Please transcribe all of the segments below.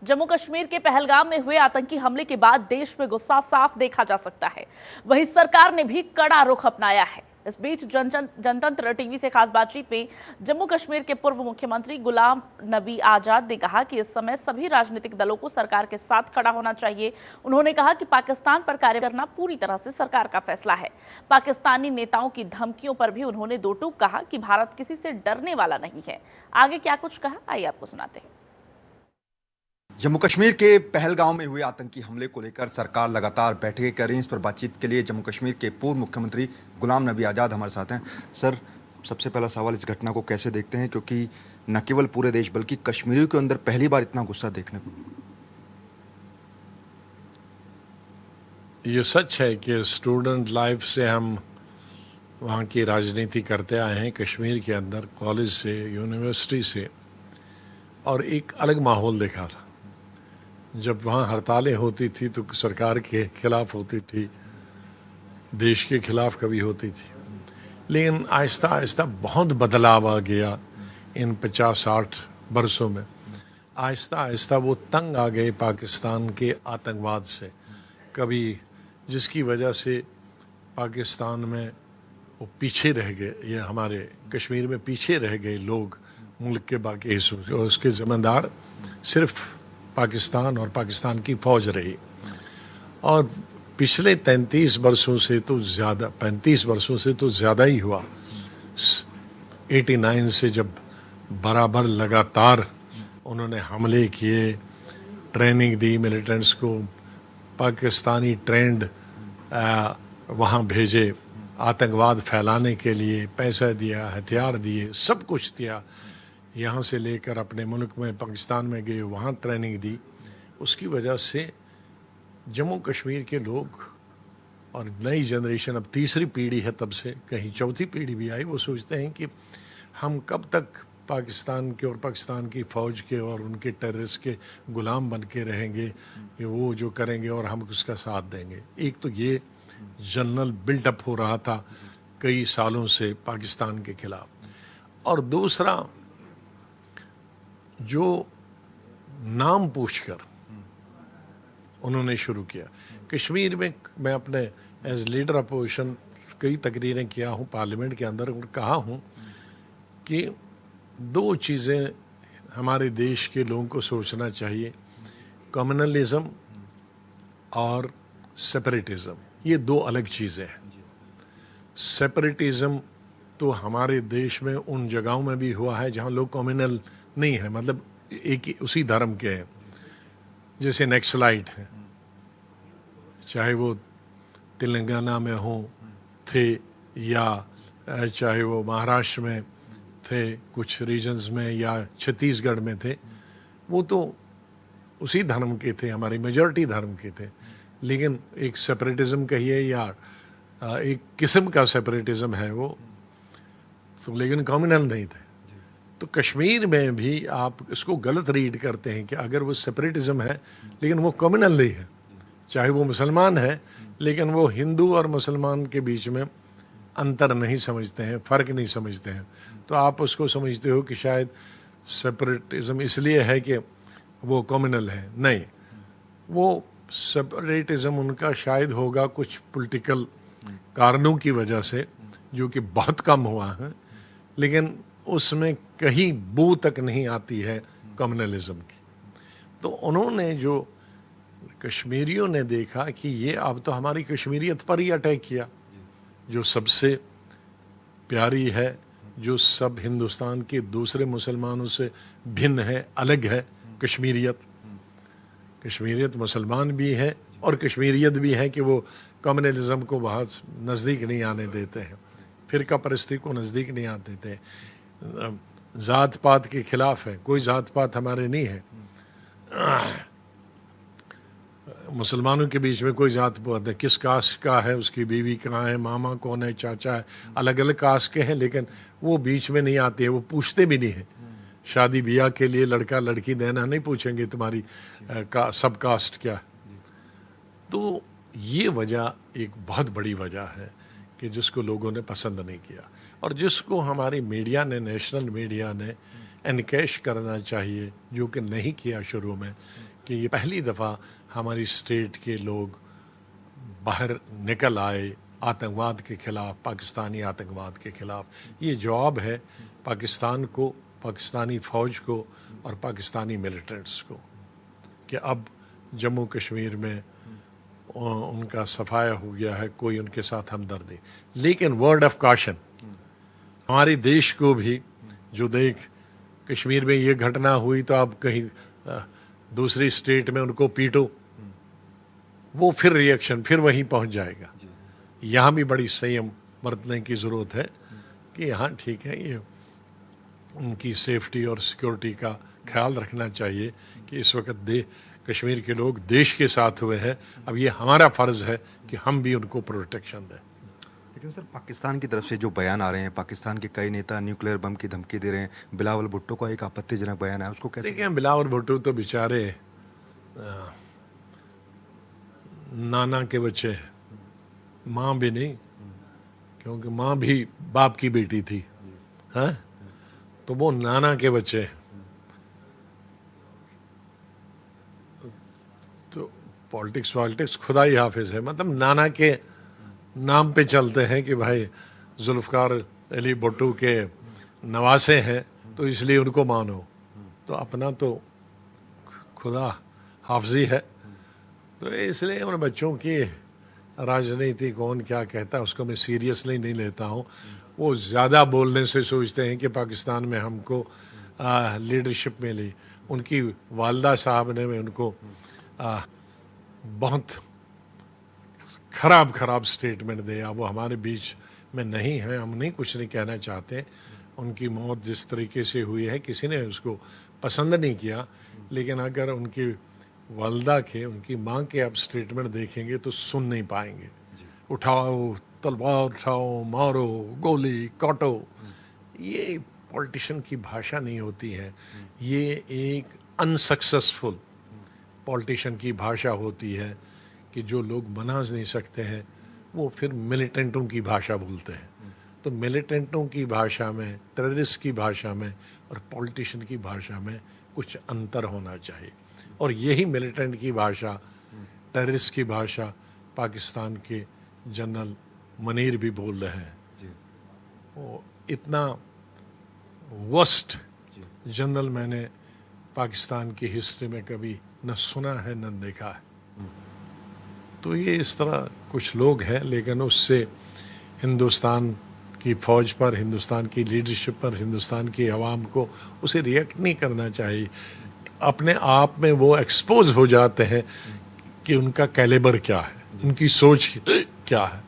जम्मू कश्मीर के पहलगाम में हुए आतंकी हमले के बाद देश में गुस्सा साफ देखा जा सकता है। वहीं सरकार ने भी कड़ा रुख अपनाया है। इस बीच जनतंत्र टीवी से खास बातचीत में जम्मू कश्मीर के पूर्व मुख्यमंत्री गुलाम नबी आजाद ने कहा कि इस समय सभी राजनीतिक दलों को सरकार के साथ खड़ा होना चाहिए। उन्होंने कहा कि पाकिस्तान पर कार्य करना पूरी तरह से सरकार का फैसला है। पाकिस्तानी नेताओं की धमकियों पर भी उन्होंने दो टूक कहा कि भारत किसी से डरने वाला नहीं है। आगे क्या कुछ कहा, आइए आपको सुनाते हैं। जम्मू कश्मीर के पहलगांव में हुए आतंकी हमले को लेकर सरकार लगातार बैठकें कर रही है। इस पर बातचीत के लिए जम्मू कश्मीर के पूर्व मुख्यमंत्री गुलाम नबी आजाद हमारे साथ हैं। सर, सबसे पहला सवाल, इस घटना को कैसे देखते हैं, क्योंकि न केवल पूरे देश बल्कि कश्मीरियों के अंदर पहली बार इतना गुस्सा देखने को। ये सच है कि स्टूडेंट लाइफ से हम वहाँ की राजनीति करते आए हैं, कश्मीर के अंदर कॉलेज से, यूनिवर्सिटी से, और एक अलग माहौल देखा था। जब वहाँ हड़तालें होती थी तो सरकार के खिलाफ होती थी, देश के खिलाफ कभी होती थी, लेकिन आहिस्ता आहिस्ता बहुत बदलाव आ गया इन 50-60 बरसों में। आहिस्ता आहिस्ता वो तंग आ गए पाकिस्तान के आतंकवाद से, कभी जिसकी वजह से पाकिस्तान में वो पीछे रह गए, ये हमारे कश्मीर में पीछे रह गए लोग मुल्क के बाकी हिस्सों से, और उसके ज़िम्मेदार सिर्फ पाकिस्तान और पाकिस्तान की फ़ौज रही। और पिछले 35 वर्षों से तो ज़्यादा, 35 वर्षों से तो ज़्यादा ही हुआ। 89 से जब बराबर लगातार उन्होंने हमले किए, ट्रेनिंग दी मिलिटेंट्स को, पाकिस्तानी ट्रेंड वहाँ भेजे आतंकवाद फैलाने के लिए, पैसा दिया, हथियार दिए, सब कुछ दिया। यहाँ से लेकर अपने मुल्क में पाकिस्तान में गए, वहाँ ट्रेनिंग दी। उसकी वजह से जम्मू कश्मीर के लोग और नई जनरेशन, अब तीसरी पीढ़ी है, तब से कहीं चौथी पीढ़ी भी आई, वो सोचते हैं कि हम कब तक पाकिस्तान के और पाकिस्तान की फ़ौज के और उनके टेररिस्ट के गुलाम बन के रहेंगे, कि वो जो करेंगे और हम उसका साथ देंगे। एक तो ये जनरल बिल्डअप हो रहा था कई सालों से पाकिस्तान के खिलाफ, और दूसरा जो नाम पूछकर उन्होंने शुरू किया। कश्मीर में मैं अपने एज लीडर अपोजिशन कई तकरीरें किया हूँ पार्लियामेंट के अंदर, और कहा हूँ कि दो चीज़ें हमारे देश के लोगों को सोचना चाहिए, कम्युनलिज्म और सेपरेटिज्म। ये दो अलग चीज़ें हैं। सेपरेटिज्म तो हमारे देश में उन जगहों में भी हुआ है जहाँ लोग कम्युनल नहीं है, मतलब एक ही उसी धर्म के हैं, जैसे नक्सलाइट हैं, चाहे वो तेलंगाना में हो थे या चाहे वो महाराष्ट्र में थे, कुछ रीजन्स में, या छत्तीसगढ़ में थे, वो तो उसी धर्म के थे, हमारी मेजॉरिटी धर्म के थे। लेकिन एक सेपरेटिज्म कहिए या एक किस्म का सेपरेटिज्म है वो तो, लेकिन कम्युनल नहीं थे। तो कश्मीर में भी आप इसको गलत रीड करते हैं कि अगर वो सेपरेटिज्म है लेकिन वो कम्युनल नहीं है, चाहे वो मुसलमान है लेकिन वो हिंदू और मुसलमान के बीच में अंतर नहीं समझते हैं, फ़र्क नहीं समझते हैं, तो आप उसको समझते हो कि शायद सेपरेटिज्म इसलिए है कि वो कम्युनल है। नहीं, वो सेपरेटिज्म उनका शायद होगा कुछ पॉलिटिकल कारणों की वजह से, जो कि बहुत कम हुआ है, लेकिन उसमें कहीं बू तक नहीं आती है कम्युनलिज्म की। तो उन्होंने जो कश्मीरियों ने देखा कि ये अब तो हमारी कश्मीरियत पर ही अटैक किया, जो सबसे प्यारी है, जो सब हिंदुस्तान के दूसरे मुसलमानों से भिन्न है, अलग है। कश्मीरियत मुसलमान भी है और कश्मीरियत भी है कि वो कम्युनलिज्म को बहुत नज़दीक नहीं आने देते हैं, फ़िरका परस्ती को नज़दीक नहीं आने देते, ज़ात पात के खिलाफ है। कोई ज़ात पात हमारे नहीं है, मुसलमानों के बीच में कोई ज़ात पात है, किस कास्ट का है, उसकी बीवी कहाँ है, मामा कौन है, चाचा है, अलग अलग कास्ट के हैं, लेकिन वो बीच में नहीं आती है, वो पूछते भी नहीं है। शादी ब्याह के लिए लड़का लड़की देना नहीं पूछेंगे तुम्हारी सब कास्ट क्या है। तो ये वजह एक बहुत बड़ी वजह है कि जिसको लोगों ने पसंद नहीं किया, और जिसको हमारी मीडिया ने, नेशनल मीडिया ने एनकैश करना चाहिए, जो कि नहीं किया शुरू में, कि ये पहली दफ़ा हमारी स्टेट के लोग बाहर निकल आए आतंकवाद के खिलाफ, पाकिस्तानी आतंकवाद के खिलाफ। ये जवाब है पाकिस्तान को, पाकिस्तानी फ़ौज को और पाकिस्तानी मिलिटेंट्स को कि अब जम्मू कश्मीर में उनका सफाया हो गया है, कोई उनके साथ हमदर्दी। लेकिन वर्ड ऑफ कॉशन हमारे देश को भी, जो देख कश्मीर में ये घटना हुई तो अब कहीं दूसरी स्टेट में उनको पीटो, वो फिर रिएक्शन फिर वहीं पहुंच जाएगा। यहाँ भी बड़ी संयम बरतने की ज़रूरत है कि हाँ ठीक है, ये उनकी सेफ्टी और सिक्योरिटी का ख्याल रखना चाहिए कि इस वक्त कश्मीर के लोग देश के साथ हुए हैं। अब ये हमारा फ़र्ज़ है कि हम भी उनको प्रोटेक्शन दें। लेकिन सर, पाकिस्तान की तरफ से जो बयान आ रहे हैं, पाकिस्तान के कई नेता न्यूक्लियर बम की धमकी दे रहे हैं। बिलावल भुट्टो का एक आपत्तिजनक बयान है, उसको कैसे देखिए, बिलावल भुट्टो तो बेचारे नाना के बच्चे हैं, माँ भी नहीं, क्योंकि माँ भी बाप की बेटी थी, हैं? तो वो नाना के बच्चे हैं। तो पॉलिटिक्स खुदा ही हाफिज है, मतलब नाना के नाम पे चलते हैं कि भाई जुल्फ़िकार अली भुट्टो के नवासे हैं तो इसलिए उनको मानो। तो अपना तो खुदा हाफजी है, तो इसलिए उन बच्चों की राजनीति कौन क्या कहता है उसको मैं सीरियसली नहीं लेता हूँ। वो ज़्यादा बोलने से सोचते हैं कि पाकिस्तान में हमको लीडरशिप मिली। उनकी वालदा साहब ने उनको बहुत ख़राब स्टेटमेंट दिया। वो हमारे बीच में नहीं है, हम नहीं कुछ नहीं कहना चाहते। उनकी मौत जिस तरीके से हुई है किसी ने उसको पसंद नहीं किया, लेकिन अगर उनकी वालदा के, उनकी माँ के आप स्टेटमेंट देखेंगे तो सुन नहीं पाएंगे। उठाओ तलवार, उठाओ, मारो, गोली काटो, ये पॉलिटिशियन की भाषा नहीं होती है। ये एक अनसक्सेसफुल पॉलिटिशियन की भाषा होती है कि जो लोग मना नहीं सकते हैं वो फिर मिलिटेंटों की भाषा बोलते हैं। तो मिलिटेंटों की भाषा में, टेररिस्ट की भाषा में और पॉलिटिशियन की भाषा में कुछ अंतर होना चाहिए। और यही मिलिटेंट की भाषा, टेररिस्ट की भाषा पाकिस्तान के जनरल मनीर भी बोल रहे हैं। वो इतना वर्स्ट जनरल मैंने पाकिस्तान की हिस्ट्री में कभी न सुना है न देखा है। तो ये इस तरह कुछ लोग हैं, लेकिन उससे हिंदुस्तान की फ़ौज पर, हिंदुस्तान की लीडरशिप पर, हिंदुस्तान की आवाम को उसे रिएक्ट नहीं करना चाहिए। अपने आप में वो एक्सपोज हो जाते हैं कि उनका कैलिबर क्या है, उनकी सोच क्या है,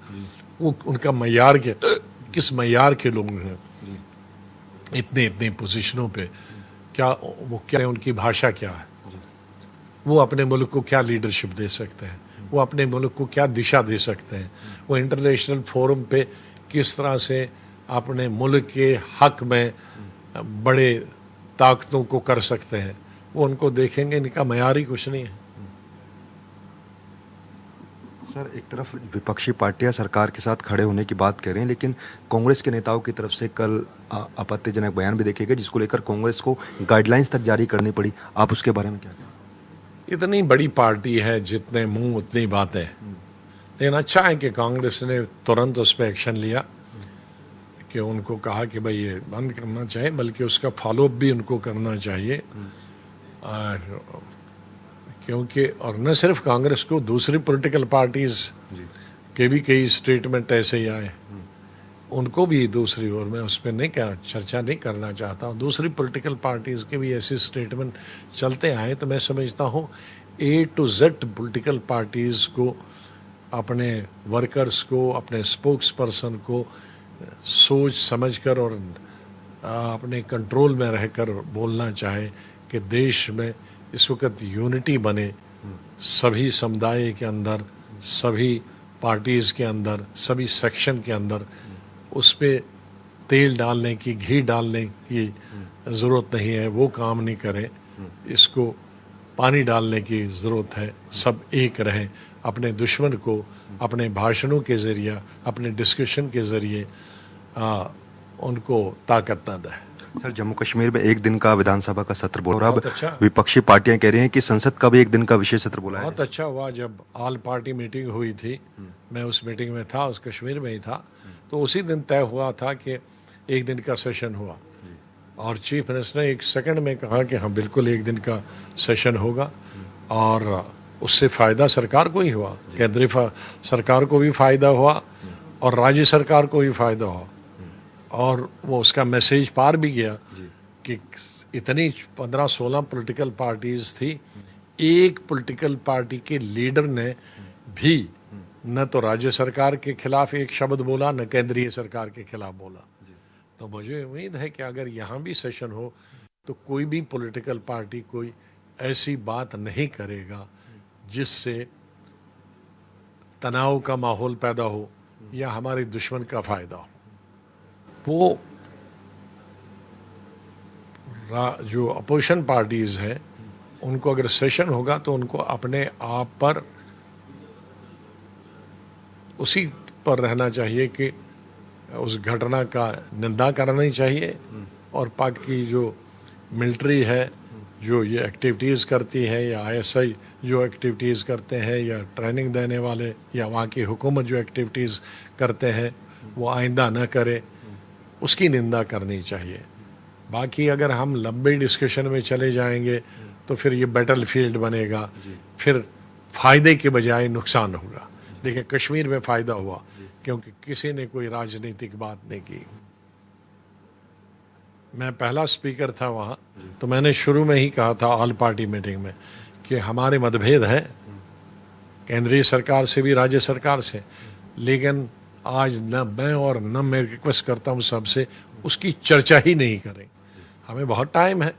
वो उनका मयार क्या, किस मयार के लोग हैं इतने पोजीशनों पे, क्या वो, क्या उनकी भाषा क्या है, वो अपने मुल्क को क्या लीडरशिप दे सकते हैं, वो अपने मुल्क को क्या दिशा दे सकते हैं, वो इंटरनेशनल फोरम पे किस तरह से अपने मुल्क के हक में बड़े ताकतों को कर सकते हैं, वो उनको देखेंगे। इनका मयार ही कुछ नहीं है। सर, एक तरफ विपक्षी पार्टियां सरकार के साथ खड़े होने की बात कर रही हैं, लेकिन कांग्रेस के नेताओं की तरफ से कल आपत्तिजनक बयान भी देखे गए जिसको लेकर कांग्रेस को गाइडलाइंस तक जारी करनी पड़ी। आप उसके बारे में क्या कहें? इतनी बड़ी पार्टी है, जितने मुंह उतनी बातें। लेकिन अच्छा है कि कांग्रेस ने तुरंत उस पर एक्शन लिया कि उनको कहा कि भाई ये बंद करना चाहिए, बल्कि उसका फॉलोअप भी उनको करना चाहिए। और क्योंकि और न सिर्फ कांग्रेस को, दूसरी पॉलिटिकल पार्टीज के भी कई स्टेटमेंट ऐसे ही आए, उनको भी दूसरी ओर, मैं उस पर नहीं क्या चर्चा नहीं करना चाहता हूँ, दूसरी पॉलिटिकल पार्टीज़ के भी ऐसे स्टेटमेंट चलते आए। तो मैं समझता हूँ A to Z political parties को, अपने वर्कर्स को, अपने स्पोक्स पर्सन को सोच समझकर और अपने कंट्रोल में रहकर बोलना चाहे कि देश में इस वक्त यूनिटी बने, सभी समुदाय के अंदर, सभी पार्टीज़ के अंदर, सभी सेक्शन के अंदर। उस पर तेल डालने की, घी डालने की ज़रूरत नहीं है, वो काम नहीं करें। इसको पानी डालने की ज़रूरत है। सब एक रहें, अपने दुश्मन को अपने भाषणों के ज़रिए, अपने डिस्कशन के ज़रिए उनको ताकत न दें। सर, जम्मू कश्मीर में एक दिन का विधानसभा का सत्र बोला और अब बहुत अच्छा। विपक्षी पार्टियां कह रही हैं कि संसद का भी एक दिन का विशेष सत्र बुलाया बहुत अच्छा हुआ जब ऑल पार्टी मीटिंग हुई थी। मैं उस मीटिंग में था, उस कश्मीर में ही था। तो उसी दिन तय हुआ था कि एक दिन का सेशन हुआ और चीफ मिनिस्टर ने एक सेकंड में कहा कि हाँ बिल्कुल एक दिन का सेशन होगा और उससे फ़ायदा सरकार को ही हुआ, केंद्रीय सरकार को भी फ़ायदा हुआ और राज्य सरकार को भी फ़ायदा हुआ और वो उसका मैसेज पार भी गया कि इतनी 15-16 पॉलिटिकल पार्टीज थी, एक पॉलिटिकल पार्टी के लीडर ने भी न तो राज्य सरकार के खिलाफ एक शब्द बोला, न केंद्रीय सरकार के खिलाफ बोला। तो मुझे उम्मीद है कि अगर यहाँ भी सेशन हो तो कोई भी पॉलिटिकल पार्टी कोई ऐसी बात नहीं करेगा जिससे तनाव का माहौल पैदा हो या हमारे दुश्मन का फायदा हो। वो जो अपोजिशन पार्टीज हैं उनको अगर सेशन होगा तो उनको अपने आप पर उसी पर रहना चाहिए कि उस घटना का निंदा करनी चाहिए और पाक की जो मिलिट्री है जो ये एक्टिविटीज़ करती है या आईएसआई जो एक्टिविटीज़ करते हैं या ट्रेनिंग देने वाले या वहाँ की हुकूमत जो एक्टिविटीज़ करते हैं वो आइंदा न करे, उसकी निंदा करनी चाहिए। बाकी अगर हम लंबे डिस्कशन में चले जाएंगे तो फिर ये बैटल फील्ड बनेगा, फिर फ़ायदे के बजाय नुकसान होगा। देखिए कश्मीर में फ़ायदा हुआ क्योंकि किसी ने कोई राजनीतिक बात नहीं की। मैं पहला स्पीकर था वहाँ, तो मैंने शुरू में ही कहा था ऑल पार्टी मीटिंग में कि हमारे मतभेद हैं केंद्रीय सरकार से भी राज्य सरकार से, लेकिन आज न मैं और न मैं रिक्वेस्ट करता हूँ सबसे उसकी चर्चा ही नहीं करें। हमें बहुत टाइम है,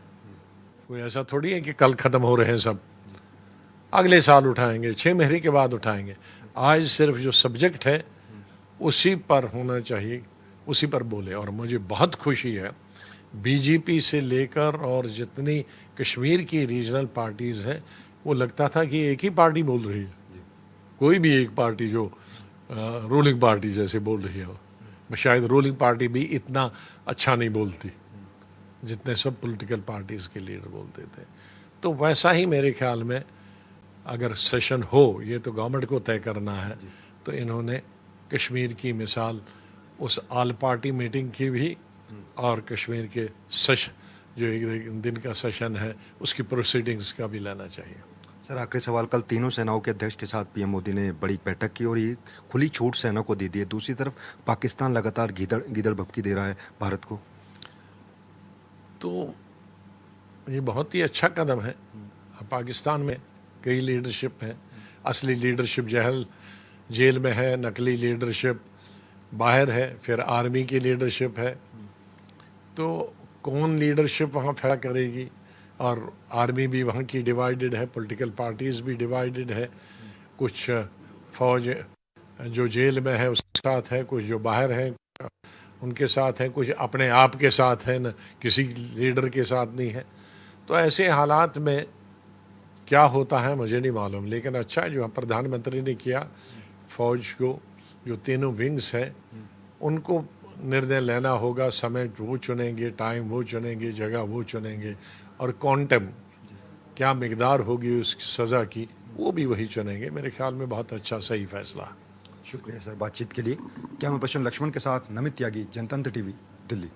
कोई ऐसा थोड़ी है कि कल ख़त्म हो रहे हैं सब, अगले साल उठाएंगे, 6 महीने के बाद उठाएंगे। आज सिर्फ जो सब्जेक्ट है उसी पर होना चाहिए, उसी पर बोले। और मुझे बहुत खुशी है बीजेपी से लेकर और जितनी कश्मीर की रीजनल पार्टीज़ हैं वो लगता था कि एक ही पार्टी बोल रही है, कोई भी एक पार्टी जो रूलिंग पार्टी जैसे बोल रही है। शायद रूलिंग पार्टी भी इतना अच्छा नहीं बोलती जितने सब पॉलिटिकल पार्टीज़ के लीडर बोलते थे। तो वैसा ही मेरे ख्याल में अगर सेशन हो, ये तो गवर्नमेंट को तय करना है, तो इन्होंने कश्मीर की मिसाल उस ऑल पार्टी मीटिंग की भी और कश्मीर के सेशन जो एक दिन का सेशन है उसकी प्रोसीडिंग्स का भी लेना चाहिए। सर, आखिरी सवाल, कल तीनों सेनाओं के अध्यक्ष के साथ पीएम मोदी ने बड़ी बैठक की और ये खुली छूट सेना को दे दी है। दूसरी तरफ पाकिस्तान लगातार गीदड़ भभकी दे रहा है भारत को। तो ये बहुत ही अच्छा कदम है। पाकिस्तान में कई लीडरशिप हैं, असली लीडरशिप जेल में है, नकली लीडरशिप बाहर है, फिर आर्मी की लीडरशिप है। तो कौन लीडरशिप वहाँ फैला करेगी, और आर्मी भी वहाँ की डिवाइडेड है, पॉलिटिकल पार्टीज़ भी डिवाइडेड है, कुछ फौज जो जेल में है उसके साथ है, कुछ जो बाहर है उनके साथ है, कुछ अपने आप के साथ है, न किसी लीडर के साथ नहीं है। तो ऐसे हालात में क्या होता है मुझे नहीं मालूम, लेकिन अच्छा जो प्रधानमंत्री ने किया, फौज को जो तीनों विंग्स हैं उनको निर्णय लेना होगा, समय वो चुनेंगे, टाइम वो चुनेंगे, जगह वो चुनेंगे, और क्वांटम क्या मिकदार होगी उस सज़ा की वो भी वही चुनेंगे। मेरे ख्याल में बहुत अच्छा सही फैसला। शुक्रिया सर बातचीत के लिए। कैमरा पर्सन लक्ष्मण के साथ नमित त्यागी, जनतंत्र टीवी, दिल्ली।